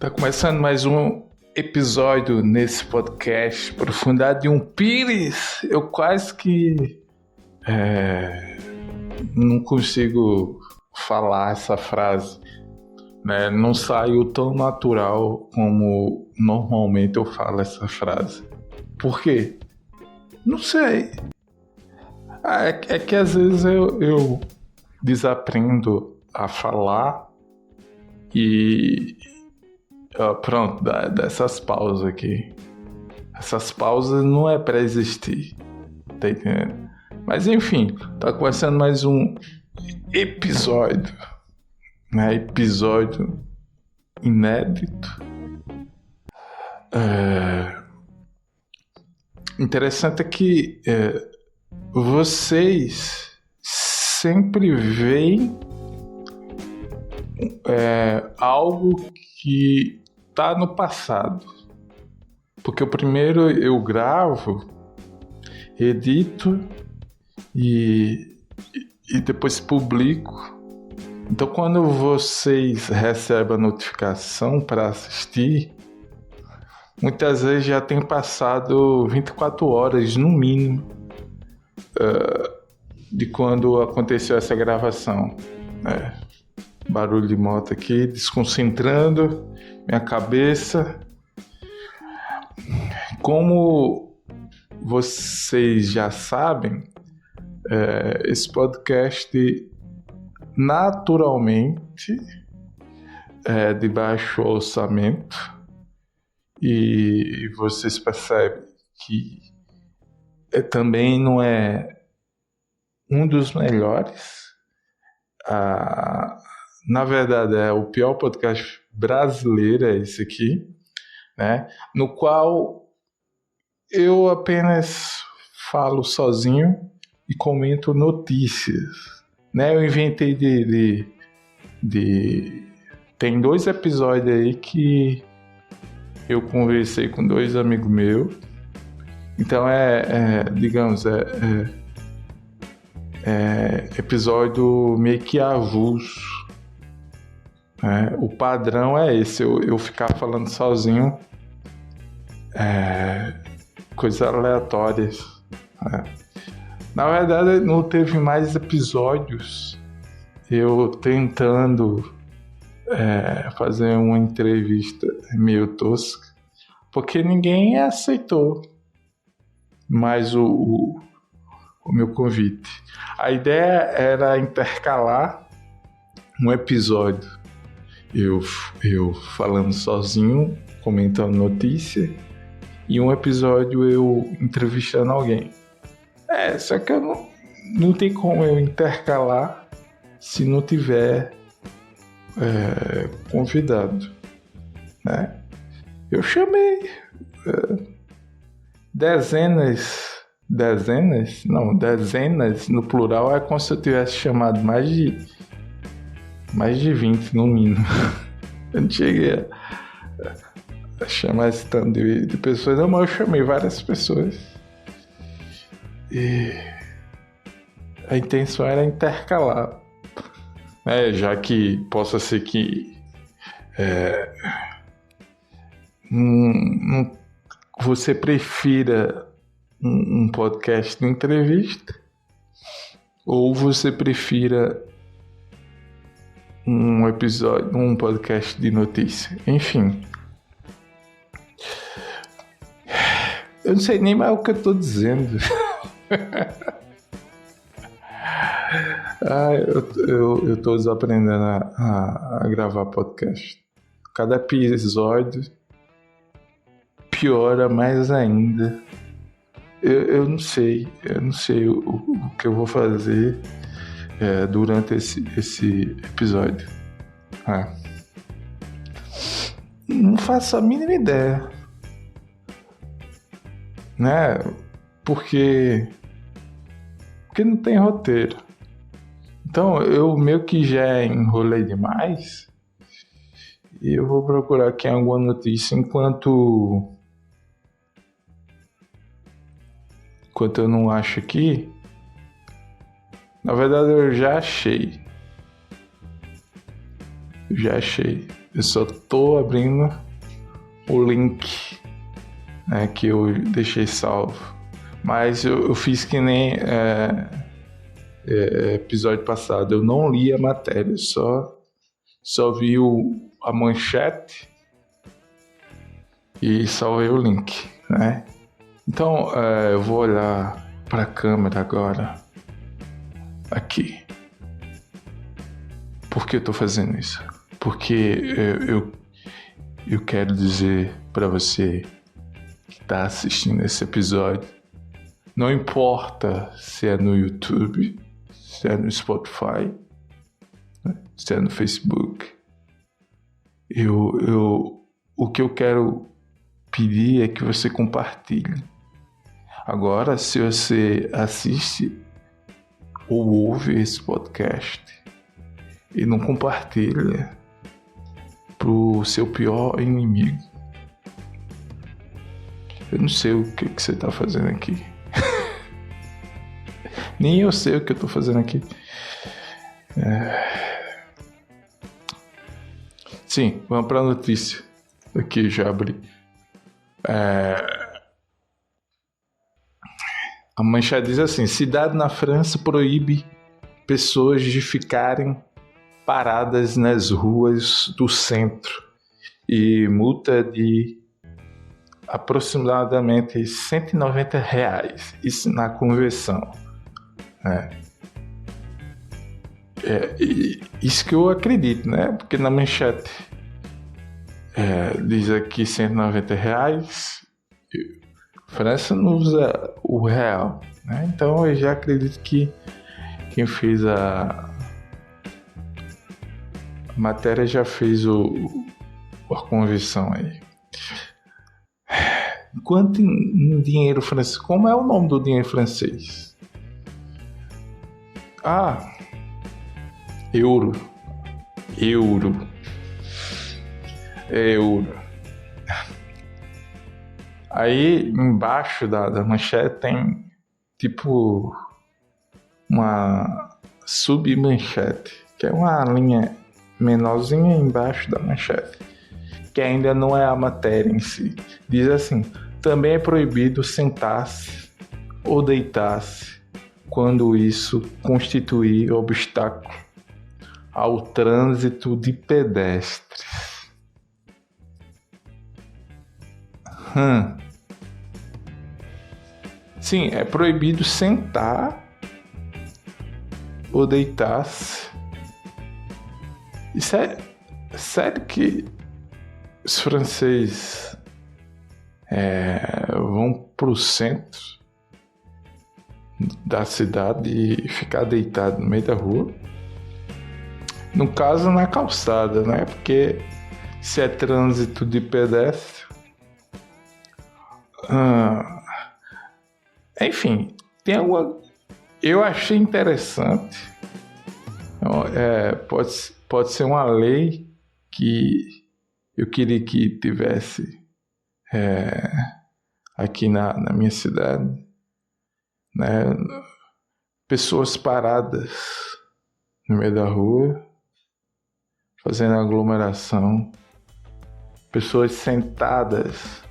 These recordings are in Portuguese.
Tá começando mais um episódio nesse podcast Profundidade de um Pires. Eu quase que não consigo falar essa frase, né? Não saiu tão natural como normalmente eu falo essa frase. Por quê? Não sei. É que às vezes eu desaprendo a falar e pronto, dessas pausas aqui. Essas pausas não é pra existir, tá entendendo? Mas enfim, tá começando mais um episódio, né? Episódio inédito. Interessante é que vocês sempre veem algo que tá no passado. Porque o primeiro eu gravo, edito e depois publico. Então quando vocês recebem a notificação para assistir, muitas vezes já tem passado 24 horas no mínimo de quando aconteceu essa gravação. Barulho de moto aqui, desconcentrando minha cabeça. Como vocês já sabem, esse podcast naturalmente é de baixo orçamento e vocês percebem que também não é um dos melhores. Na verdade, é o pior podcast brasileiro, é esse aqui, né? No qual eu apenas falo sozinho e comento notícias, né? Eu inventei Tem 2 episódios aí que eu conversei com 2 amigos meus. Então digamos, episódio meio que avulso. O padrão é esse, eu ficar falando sozinho coisas aleatórias. Na verdade, não teve mais episódios eu tentando fazer uma entrevista meio tosca, porque ninguém aceitou mais o meu convite. A ideia era intercalar um episódio eu falando sozinho, comentando notícia, e um episódio eu entrevistando alguém. Só que eu não tem como eu intercalar se não tiver convidado, né? Eu chamei dezenas no plural, é como se eu tivesse chamado mais de 20 no mínimo. Eu não cheguei a chamar esse tanto de pessoas, não, mas eu chamei várias pessoas e a intenção era intercalar, já que possa ser que você prefira um podcast de entrevista ou você prefira um podcast de notícia. Enfim, eu não sei nem mais o que eu tô dizendo. Eu tô desaprendendo a gravar podcast. Cada episódio piora mais ainda. Eu não sei o que eu vou fazer durante esse episódio. Não faço a mínima ideia, né? Porque não tem roteiro. Então eu meio que já enrolei demais e eu vou procurar aqui alguma notícia enquanto eu não acho aqui. Na verdade eu já achei. Eu já achei. Eu só tô abrindo o link, né, que eu deixei salvo. Mas eu fiz que nem episódio passado. Eu não li a matéria, só vi a manchete e salvei o link, né? Então eu vou olhar para a câmera agora. Aqui. Por que eu tô fazendo isso? Porque eu quero dizer para você que tá assistindo esse episódio, não importa se é no YouTube, se é no Spotify, se é no Facebook, o que eu quero pedir é que você compartilhe. Agora, se você assiste ou ouve esse podcast e não compartilha pro seu pior inimigo, eu não sei o que você tá fazendo aqui. Nem eu sei o que eu tô fazendo aqui. Sim, vamos pra notícia. Aqui já abri. A manchete diz assim: cidade na França proíbe pessoas de ficarem paradas nas ruas do centro e multa de aproximadamente R$190. Isso na conversão. Isso que eu acredito, né? Porque na manchete diz aqui R$190. França não usa o real, né? Então eu já acredito que quem fez a matéria já fez a conversão aí. Quanto em dinheiro francês? Como é o nome do dinheiro francês? Euro. Aí embaixo da manchete tem tipo uma submanchete, que é uma linha menorzinha embaixo da manchete, que ainda não é a matéria em si. Diz assim: também é proibido sentar-se ou deitar-se quando isso constituir obstáculo ao trânsito de pedestres. Sim, é proibido sentar ou deitar-se. Isso é sério que os franceses vão pro centro da cidade e ficar deitado no meio da rua? No caso, na calçada, né? Porque se é trânsito de pedestre. Enfim, tem alguma. Eu achei interessante. Pode ser uma lei que eu queria que tivesse aqui na minha cidade, né? Pessoas paradas no meio da rua, fazendo aglomeração, pessoas sentadas.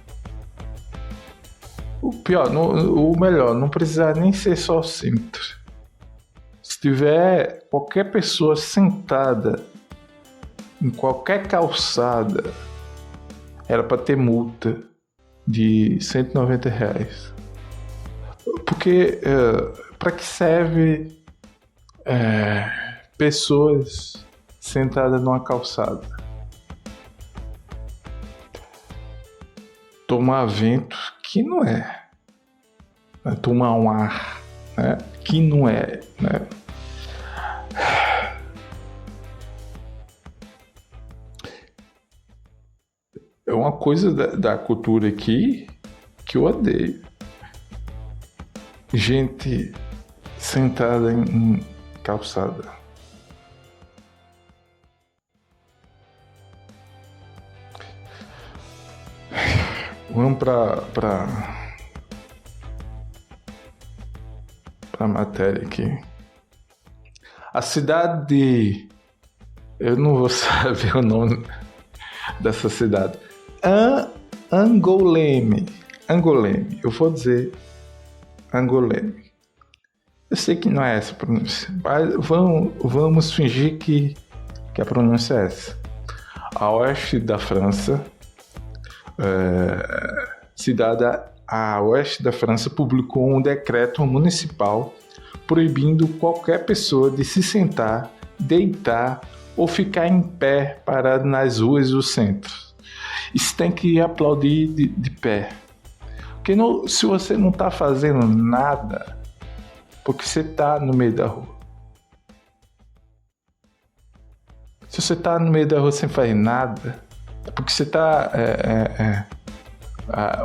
O melhor, não precisa nem ser só cinto. Se tiver qualquer pessoa sentada em qualquer calçada, era para ter multa de R$190. Porque para que serve pessoas sentadas numa calçada? Tomar vento que não é. Tomar um ar, né? Que não é, né? É uma coisa da cultura aqui que eu odeio. Gente sentada em calçada. Vamos para a matéria aqui. A cidade de Eu não vou saber o nome dessa cidade. Angoleme. Angoleme. Eu vou dizer Angoleme. Eu sei que não é essa a pronúncia, mas vamos fingir que a pronúncia é essa. A oeste da França, cidade a oeste da França publicou um decreto municipal proibindo qualquer pessoa de se sentar, deitar ou ficar em pé parado nas ruas do centro. Isso tem que aplaudir de pé. Porque se você não está fazendo nada, porque você está no meio da rua. Se você está no meio da rua sem fazer nada, é porque você está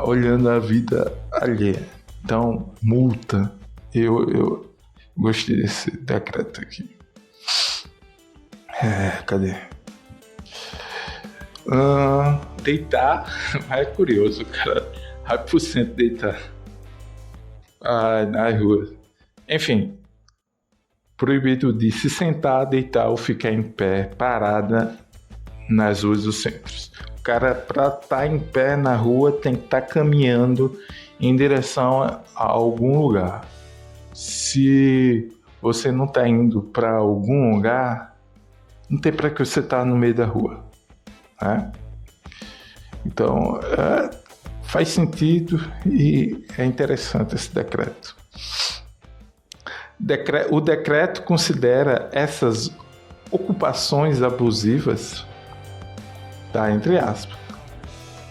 olhando a vida alheia. Então, multa. Eu gostei desse decreto aqui. Cadê? Deitar. É curioso, cara. Vai pro centro deitar. Na rua. Enfim. Proibido de se sentar, deitar ou ficar em pé, parada nas ruas dos centros. O cara, para estar em pé na rua, tem que estar caminhando em direção a algum lugar. Se você não está indo para algum lugar, não tem para que você estar no meio da rua, né? Então, faz sentido e é interessante esse decreto. O decreto considera essas ocupações abusivas, tá, entre aspas,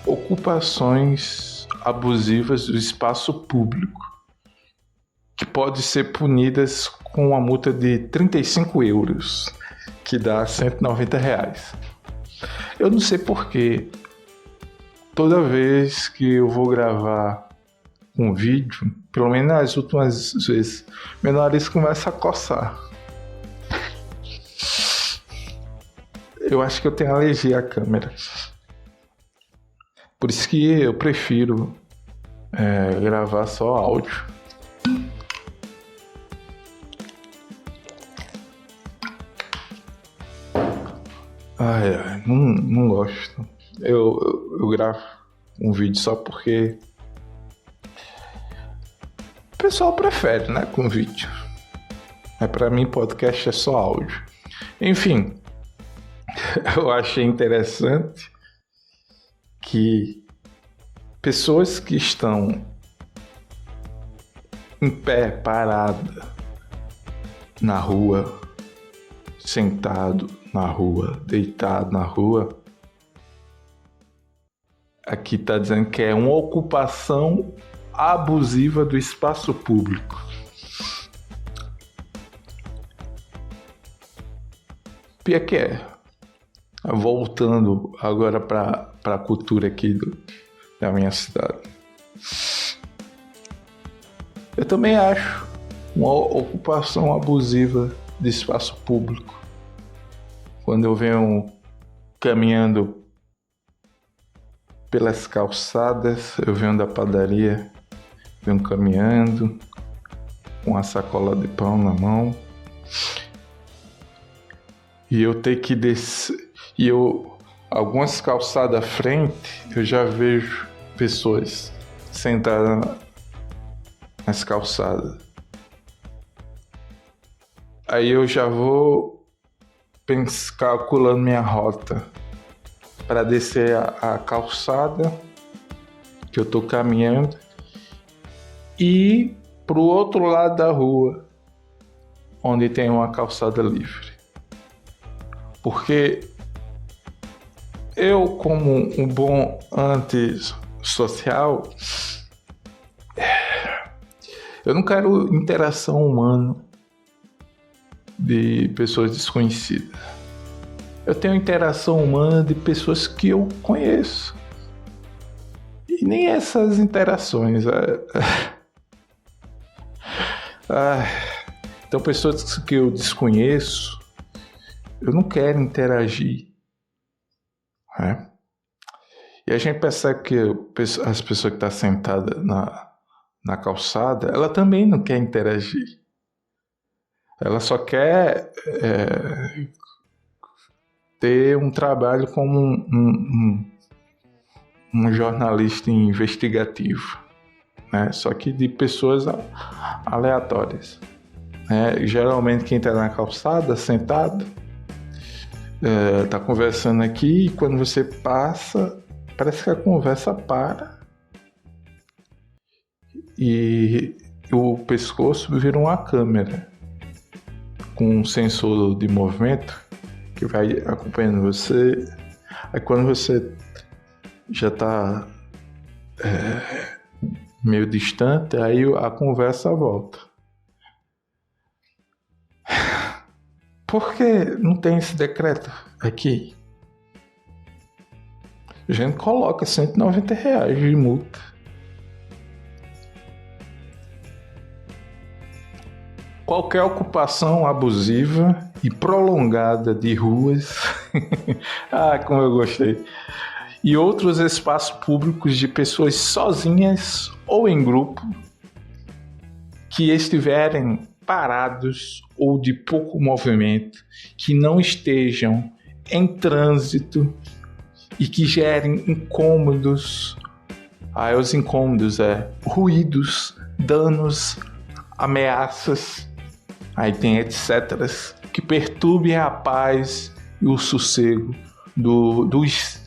ocupações abusivas do espaço público, que podem ser punidas com uma multa de 35 euros, que dá R$190. Eu não sei porquê, toda vez que eu vou gravar um vídeo, pelo menos nas últimas vezes, meu nariz começa a coçar. Eu acho que eu tenho alergia à câmera. Por isso que eu prefiro gravar só áudio. Não gosto. Eu gravo um vídeo só porque o pessoal prefere, né, com vídeo. Pra mim, podcast é só áudio. Enfim, eu achei interessante que pessoas que estão em pé, parada, na rua, sentado na rua, deitado na rua, aqui está dizendo que é uma ocupação abusiva do espaço público. Pior que é. Voltando agora para a cultura aqui da minha cidade. Eu também acho uma ocupação abusiva de espaço público. Quando eu venho caminhando pelas calçadas, eu venho da padaria, venho caminhando com a sacola de pão na mão e eu tenho que descer. E algumas calçadas à frente, eu já vejo pessoas sentadas nas calçadas. Aí eu já vou calculando minha rota para descer a calçada que eu tô caminhando e pro outro lado da rua, onde tem uma calçada livre. Porque eu, como um bom antissocial, eu não quero interação humana de pessoas desconhecidas. Eu tenho interação humana de pessoas que eu conheço. E nem essas interações. Então, pessoas que eu desconheço, eu não quero interagir. Né? E a gente percebe que as pessoas que estão sentadas na calçada, ela também não quer interagir. Ela só quer ter um trabalho como um jornalista investigativo, né? Só que de pessoas aleatórias, né? Geralmente quem está na calçada, sentado, tá conversando aqui, e quando você passa, parece que a conversa para e o pescoço vira uma câmera com um sensor de movimento que vai acompanhando você. Aí quando você já está meio distante, aí a conversa volta. Por que não tem esse decreto aqui? A gente coloca R$190 de multa. Qualquer ocupação abusiva e prolongada de ruas, como eu gostei, e outros espaços públicos de pessoas sozinhas ou em grupo que estiverem parados ou de pouco movimento, que não estejam em trânsito e que gerem incômodos. Os incômodos ruídos, danos, ameaças, aí tem etc. que perturbem a paz e o sossego dos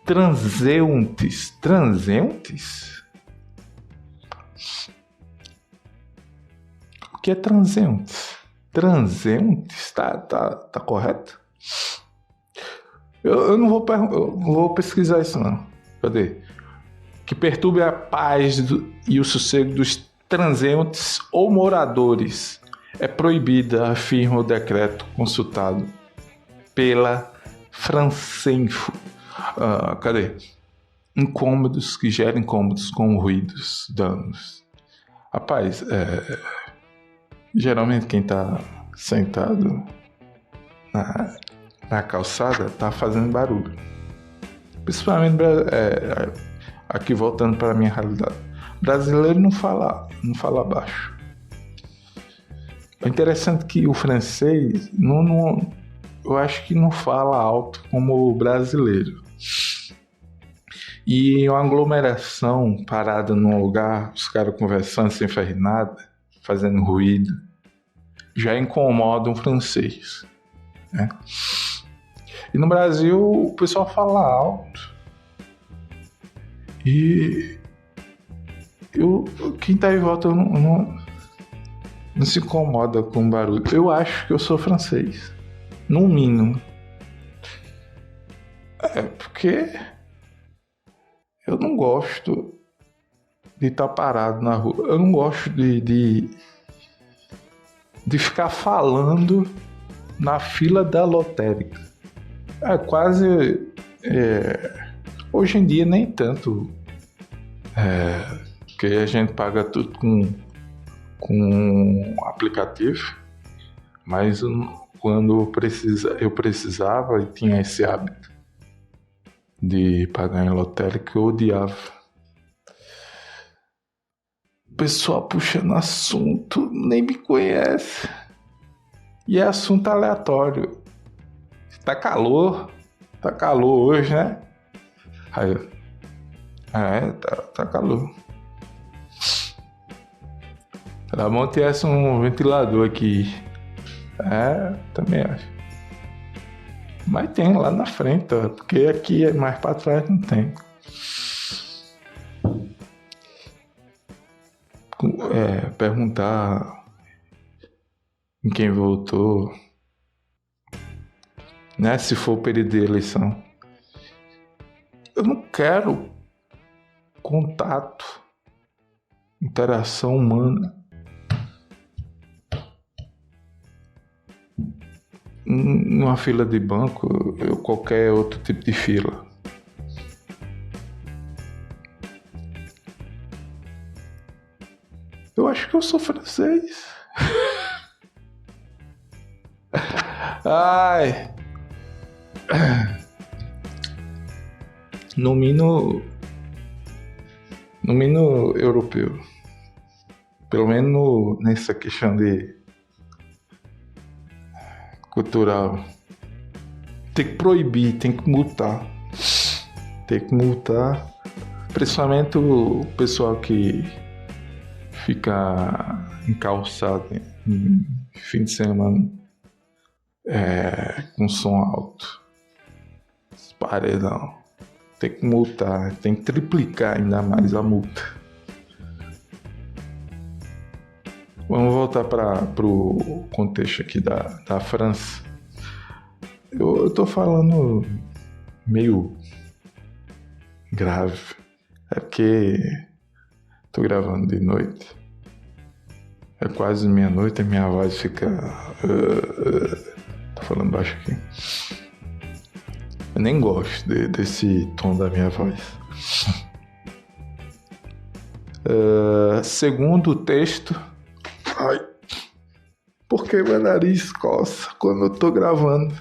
transeuntes. Transeuntes? O que é transeuntes? Transeuntes? Tá correto? Eu não vou pesquisar isso não. Cadê? Que perturbe a paz e o sossego dos transeuntes ou moradores. É proibida, afirma o decreto consultado pela Francenfo. Cadê? Incômodos que geram incômodos com ruídos, danos. Rapaz, geralmente quem tá sentado na calçada tá fazendo barulho. Principalmente aqui voltando para a minha realidade. Brasileiro não fala baixo. É interessante que o francês eu acho que não fala alto como o brasileiro. E uma aglomeração parada num lugar, os caras conversando sem fazer nada, fazendo ruído, já incomoda um francês, né? E no Brasil o pessoal fala alto. E quem tá em volta não se incomoda com barulho. Eu acho que eu sou francês, no mínimo. Porque eu não gosto de estar parado na rua. Eu não gosto de ficar falando na fila da lotérica. Hoje em dia nem tanto, porque a gente paga tudo com aplicativo, mas quando eu precisava e tinha esse hábito de pagar em lotérica, eu odiava. O pessoal puxando assunto, nem me conhece, e é assunto aleatório. Tá calor hoje, né? Aí, tá calor. Era bom tivesse um ventilador aqui. Também acho. Mas tem lá na frente, porque aqui mais pra trás não tem. Perguntar em quem votou, né? Se for o período de eleição. Eu não quero contato, interação humana. Numa fila de banco ou qualquer outro tipo de fila. Eu acho que eu sou francês. No mínimo europeu. Pelo menos nessa questão de cultural. Tem que proibir, tem que multar. Tem que multar. Principalmente o pessoal que fica encalçado em fim de semana com som alto. Paredão. Tem que multar, tem que triplicar ainda mais a multa. Vamos voltar para o contexto aqui da França. Eu tô falando meio grave. É porque tô gravando de noite. É quase meia-noite e minha voz fica... Tô falando baixo aqui. Eu nem gosto desse tom da minha voz. Segundo o texto... Ai, porque meu nariz coça quando eu tô gravando.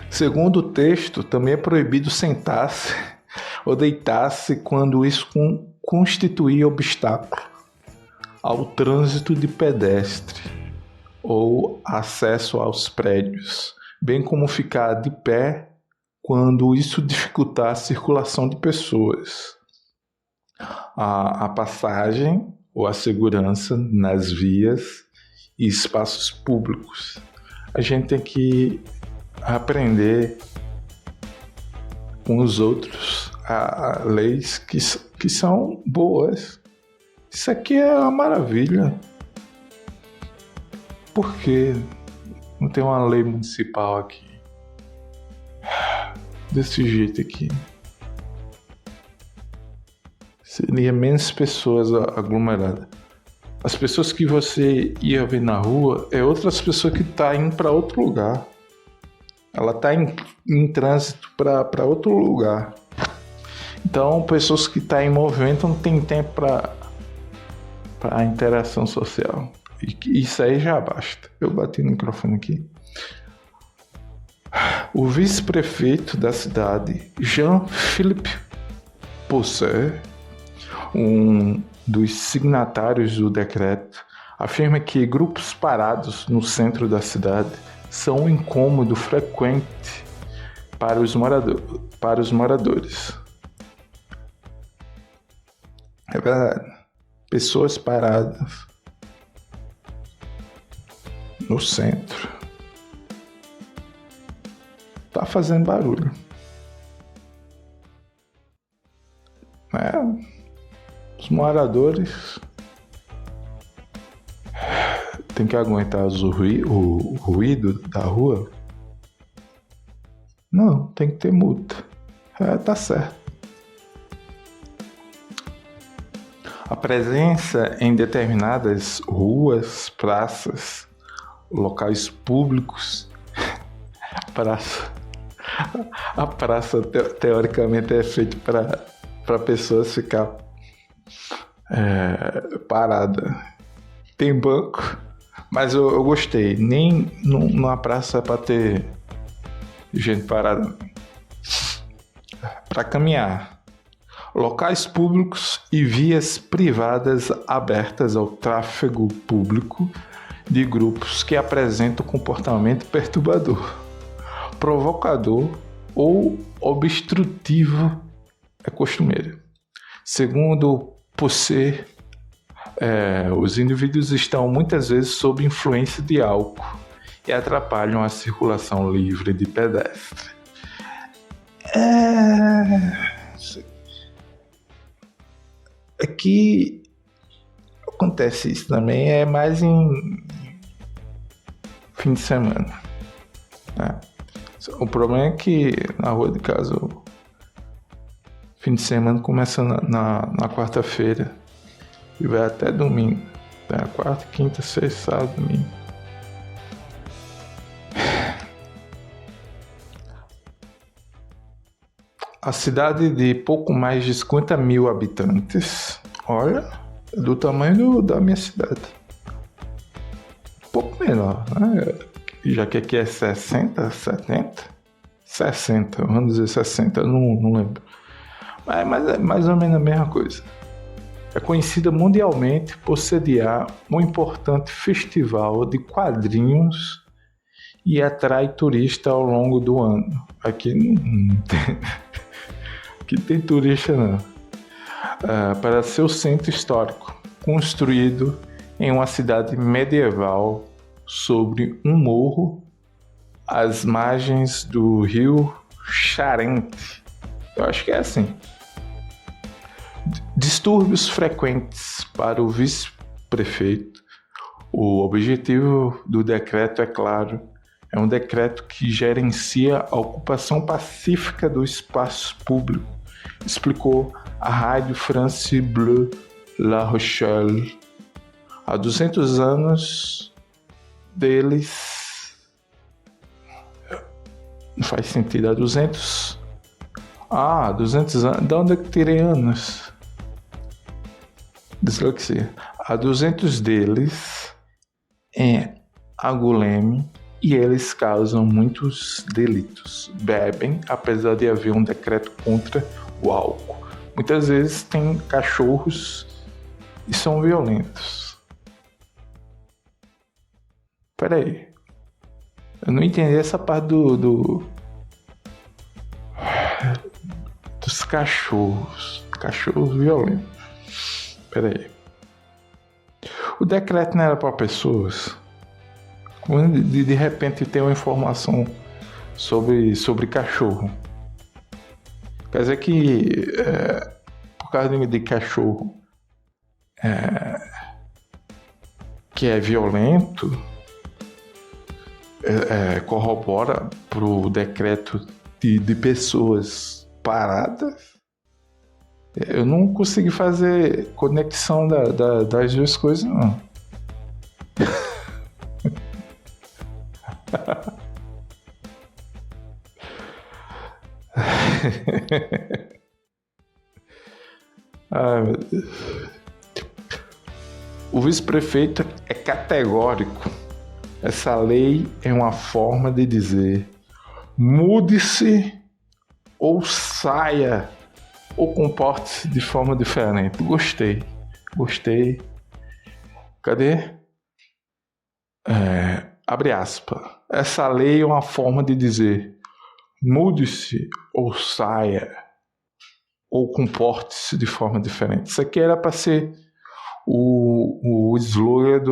Segundo o texto, também é proibido sentar-se ou deitar-se quando isso constituir obstáculo ao trânsito de pedestre ou acesso aos prédios, bem como ficar de pé quando isso dificultar a circulação de pessoas, a passagem ou a segurança nas vias e espaços públicos. A gente tem que aprender com os outros a leis que são boas. Isso aqui é uma maravilha. Por que não tem uma lei municipal aqui? Desse jeito aqui. Seria menos pessoas aglomeradas. As pessoas que você ia ver na rua é outras pessoas que estão indo para outro lugar. Ela está em trânsito para outro lugar. Então, pessoas que estão em movimento não tem tempo para interação social. E isso aí já basta. Eu bati no microfone aqui. O vice-prefeito da cidade, Jean-Philippe Pousset, um dos signatários do decreto, afirma que grupos parados no centro da cidade são um incômodo frequente para os moradores. É verdade. Pessoas paradas no centro tá fazendo barulho. Os moradores tem que aguentar o ruído da rua? Não, tem que ter multa. Tá certo. A presença em determinadas ruas, praças, locais públicos, a praça teoricamente é feita para pessoas ficar parada. Tem banco, mas eu gostei. Nem numa praça é para ter gente parada. Para caminhar. Locais públicos e vias privadas abertas ao tráfego público de grupos que apresentam comportamento perturbador, provocador ou obstrutivo é costumeiro. Segundo Pousset, os indivíduos estão muitas vezes sob influência de álcool e atrapalham a circulação livre de pedestre. Aqui acontece isso também, é mais em fim de semana, né? O problema é que na rua de casa o fim de semana começa na quarta-feira e vai até domingo, né? Quarta, quinta, sexta, sábado, domingo. A cidade de pouco mais de 50 mil habitantes, olha, é do tamanho da minha cidade. Pouco menor, né? Já que aqui é 60, 70? 60, vamos dizer 60, não lembro. Mas é mais ou menos a mesma coisa. é conhecida mundialmente por sediar um importante festival de quadrinhos e atrai turistas ao longo do ano. Aqui não tem, aqui tem turista não. Para seu centro histórico, construído em uma cidade medieval sobre um morro às margens do rio Charente. Eu acho que é assim. Distúrbios frequentes para o vice-prefeito. O objetivo do decreto é claro. É um decreto que gerencia a ocupação pacífica do espaço público, explicou a rádio France Bleu La Rochelle. Há 200 anos deles... Não faz sentido. Há 200 anos. De onde é que tirei anos? Dislexia. Há 200 deles em Angoulême e eles causam muitos delitos. Bebem, apesar de haver um decreto contra o álcool. Muitas vezes tem cachorros e são violentos. Peraí. Eu não entendi essa parte dos cachorros. Cachorros violentos. Peraí. O decreto não era para pessoas? Quando de repente tem uma informação sobre cachorro. Quer dizer que por causa de cachorro que é violento, corrobora pro decreto de pessoas paradas. Eu não consegui fazer conexão das duas coisas, não. Ai, meu Deus. O vice-prefeito é categórico. Essa lei é uma forma de dizer: mude-se ou saia ou comporte-se de forma diferente. Gostei. Cadê? Abre aspas. Essa lei é uma forma de dizer: mude-se ou saia ou comporte-se de forma diferente. Isso aqui era para ser o slogan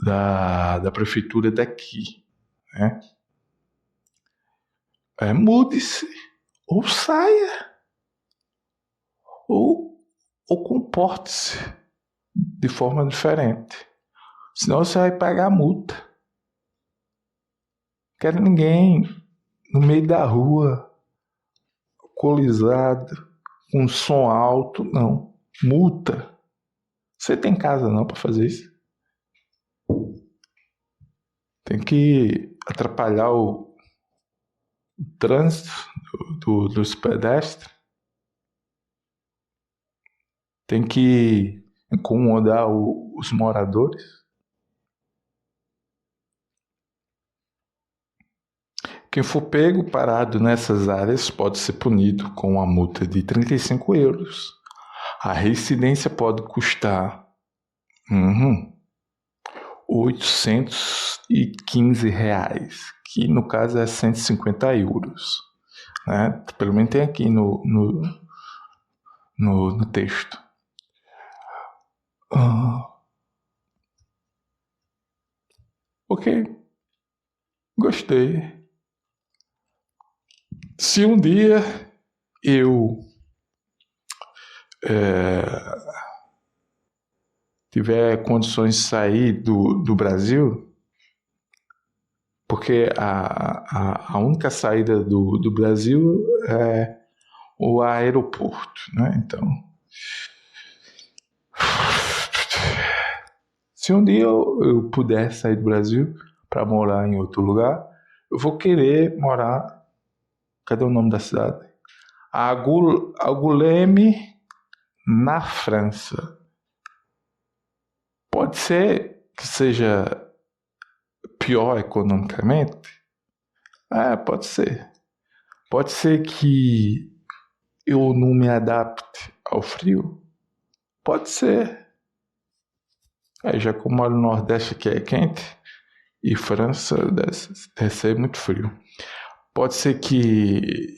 da prefeitura daqui, né? Mude-se ou saia ou comporte-se de forma diferente, senão você vai pagar multa. Quero ninguém no meio da rua alcoolizado com som alto, não. Multa. Você tem casa não para fazer isso? Tem que atrapalhar o trânsito dos pedestres. Tem que incomodar os moradores. Quem for pego parado nessas áreas pode ser punido com uma multa de 35 euros. A reincidência pode custar 815 reais, que no caso é 150 euros. Né? Pelo menos tem aqui no texto. Ok, gostei. Se um dia eu tiver condições de sair do Brasil, porque a única saída do Brasil é o aeroporto, né? Então, se um dia eu puder sair do Brasil para morar em outro lugar, eu vou querer morar... Cadê o nome da cidade? Angoulême, na França. Pode ser que seja pior economicamente? Pode ser. Pode ser que eu não me adapte ao frio? Pode ser. Já que eu moro no Nordeste que é quente, e França deve ser muito frio. Pode ser que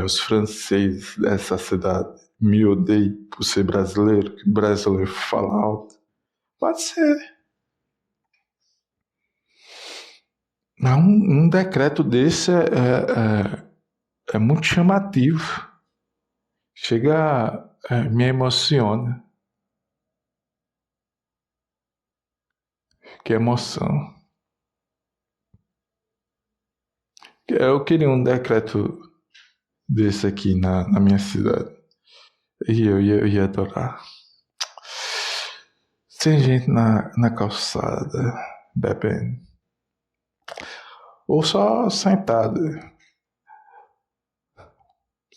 os franceses dessa cidade me odeiem por ser brasileiro, que brasileiro fala alto. Pode ser. Mas um decreto desse é muito chamativo. Chega, me emociona. Que emoção. Eu queria um decreto desse aqui na minha cidade. E eu ia adorar. Sem gente na calçada, bebendo. Ou só sentado.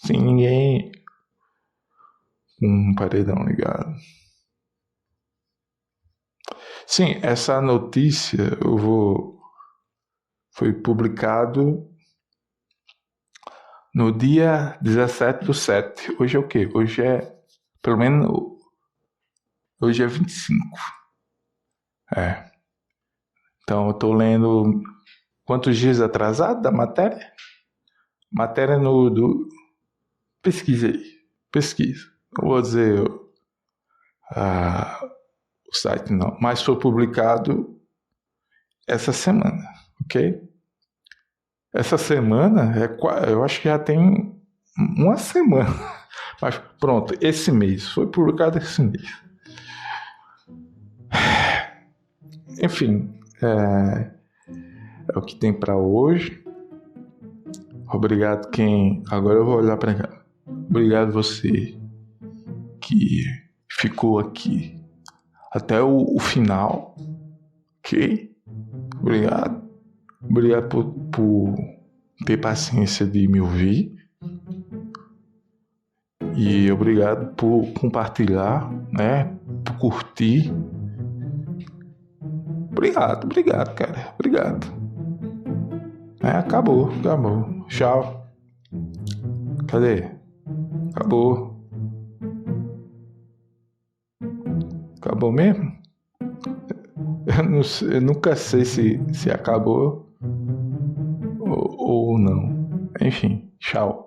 Sem ninguém com um paredão ligado. Sim, essa notícia foi publicado no dia 17/7. Hoje é o quê? Hoje é, pelo menos, hoje é 25. Então eu tô lendo quantos dias atrasado da matéria? Matéria pesquisa aí. Pesquisa. Não vou dizer o site não, mas foi publicado essa semana, ok? Essa semana, eu acho que já tem uma semana. Mas pronto, esse mês. Foi publicado esse mês. Enfim, é o que tem para hoje. Obrigado Agora eu vou olhar para cá. Obrigado você que ficou aqui até o final. Ok? Obrigado. Obrigado por ter paciência de me ouvir. E obrigado por compartilhar, né? Por curtir. Obrigado, cara. Obrigado. Acabou. Tchau. Cadê? Acabou. Acabou mesmo? Eu nunca sei se acabou ou não. Enfim, tchau.